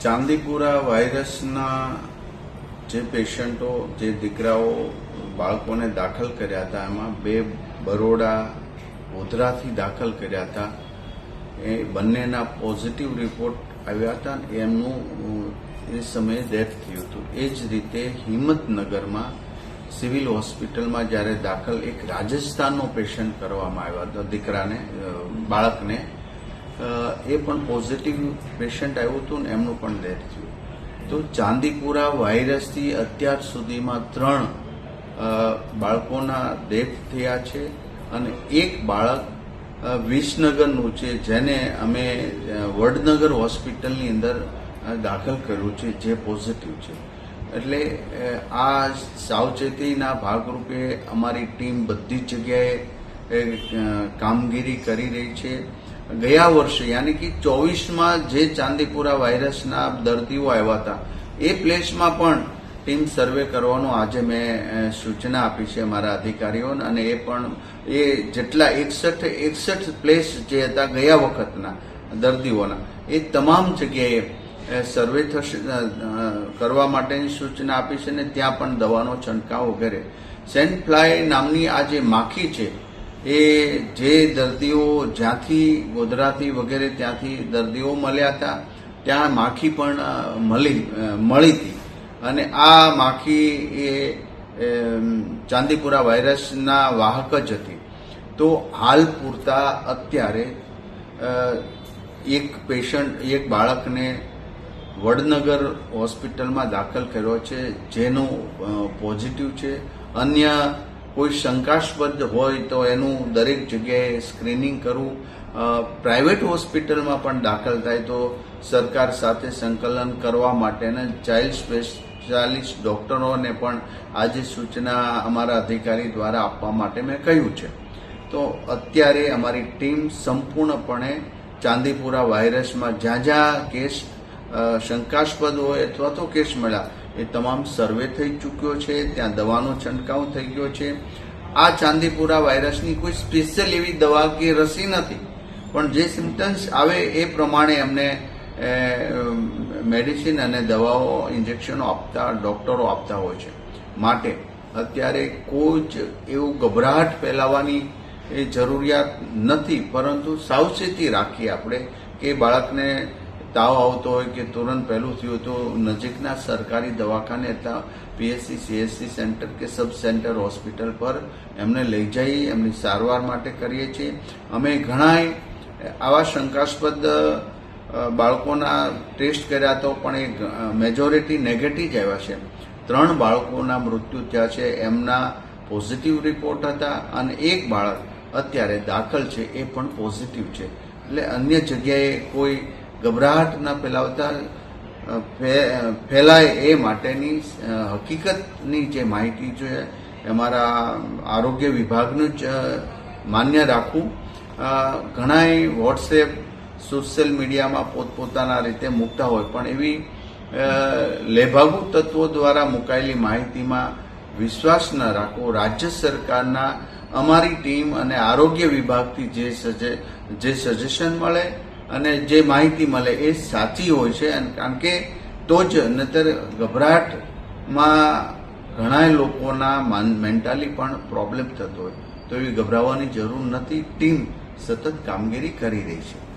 ચાંદીપુરા વાયરસના જે પેશન્ટો જે દીકરાઓ બાળકોને દાખલ કર્યા હતા એમાં બે બરોડા ગોધરાથી દાખલ કર્યા હતા. એ બંનેના પોઝિટિવ રિપોર્ટ આવ્યા હતા. એમનું એ સમયે ડેથ થયું હતું. એ જ રીતે હિંમતનગરમાં સિવિલ હોસ્પિટલમાં જ્યારે દાખલ એક રાજસ્થાનનો પેશન્ટ કરવામાં આવ્યો હતો, દીકરાને બાળકને એ પણ પોઝિટિવ પેશન્ટ આવ્યું હતું ને એમનું પણ ડેથ થયું. તો ચાંદીપુરા વાયરસથી અત્યાર સુધીમાં 3 બાળકોના ડેથ થયા છે અને એક બાળક વિસનગરનું છે, જેને અમે વડનગર હોસ્પિટલની અંદર દાખલ કર્યું છે, જે પોઝિટિવ છે. એટલે આ સાવચેતીના ભાગરૂપે અમારી ટીમ બધી જગ્યાએ કામગીરી કરી રહી છે. ગયા વર્ષે યાની કે 24માં જે ચાંદીપુરા વાયરસના દર્દીઓ આવ્યા હતા એ પ્લેસમાં પણ ટીમ સર્વે કરવાનો આજે મેં સૂચના આપી છે અમારા અધિકારીઓને. અને એ પણ એ જેટલા 61 પ્લેસ જે હતા ગયા વખતના દર્દીઓના, એ તમામ જગ્યાએ સર્વે થશે કરવા માટેની સૂચના આપી છે. અને ત્યાં પણ દવાનો છંટકાવ વગેરે. સેન્ટ ફ્લાય નામની આ જે માખી છે, એ જે દર્દીઓ જ્યાંથી ગોધરાથી વગેરે ત્યાંથી દર્દીઓ મળ્યા હતા ત્યાં માખી પણ મળી હતી. અને આ માખી એ ચાંદીપુરા વાયરસના વાહક જ હતી. તો હાલ પૂરતા અત્યારે એક બાળકને વડનગર હોસ્પિટલમાં દાખલ કર્યો છે, જેનું પોઝિટિવ છે. અન્ય કોઈ શંકાસ્પદ હોય તો એનું દરેક જગ્યાએ સ્ક્રીનિંગ કરવું. પ્રાઇવેટ હોસ્પિટલમાં પણ દાખલ થાય તો સરકાર સાથે સંકલન કરવા માટેના ચાઇલ્ડ સ્પેશિયાલિસ્ટ ડોક્ટરોને પણ આજે સૂચના અમારા અધિકારી દ્વારા આપવા માટે મેં કહ્યું છે. તો અત્યારે અમારી ટીમ સંપૂર્ણપણે ચાંદીપુરા વાયરસમાં જ્યાં જ્યાં કેસ શંકાસ્પદ હોય અથવા તો કેસ મળ્યા એ તમામ સર્વે થઈ ચૂક્યો છે. ત્યાં દવાનો છંટકાવ થઈ ગયો છે. આ ચાંદીપુરા વાયરસની કોઈ સ્પેશિયલ એવી દવા કે રસી નથી, પણ જે સિમ્ટમ્સ આવે એ પ્રમાણે એમને મેડિસિન અને દવાઓ ઇન્જેક્શનો આપતા ડોક્ટરો આપતા હોય છે. માટે અત્યારે કોઈ જ એવું ગભરાટ ફેલાવવાની એ જરૂરિયાત નથી, પરંતુ સાવચેતી રાખીએ આપણે કે બાળકને તાવ આવતો હોય કે તુરંત પહેલું થયું તો નજીકના સરકારી દવાખાને અથવા પીએચસી સીએચસી સેન્ટર કે સબ સેન્ટર હોસ્પિટલ પર એમને લઈ જઈ એમની સારવાર માટે કરીએ છીએ. અમે ઘણા આવા શંકાસ્પદ બાળકોના ટેસ્ટ કર્યા તો પણ એ મેજોરિટી નેગેટિવ જ આવ્યા છે. 3 બાળકોના મૃત્યુ થયા છે, એમના પોઝિટિવ રિપોર્ટ હતા. અને એક બાળક અત્યારે દાખલ છે, એ પણ પોઝિટિવ છે. એટલે અન્ય જગ્યાએ કોઈ ગભરાટ ન ફેલાવતા ફેલાય એ માટેની હકીકતની જે માહિતી છે અમારા આરોગ્ય વિભાગનું જ માન્ય રાખવું. ઘણાય વોટ્સએપ સોશિયલ મીડિયામાં પોતપોતાના રીતે મૂકતા હોય, પણ એવી લેભાગુ તત્વો દ્વારા મુકાયેલી માહિતીમાં વિશ્વાસ ન રાખવો. રાજ્ય સરકારના અમારી ટીમ અને આરોગ્ય વિભાગથી જે સજેશન મળે અને જે માહિતી મળે એ સાચી હોય છે. કારણ કે તો જ નહીતર ગભરાટમાં ઘણા લોકોના મેન્ટલી પણ પ્રોબ્લેમ થતો હોય. તો એવી ગભરાવાની જરૂર નથી. ટીમ સતત કામગીરી કરી રહી છે.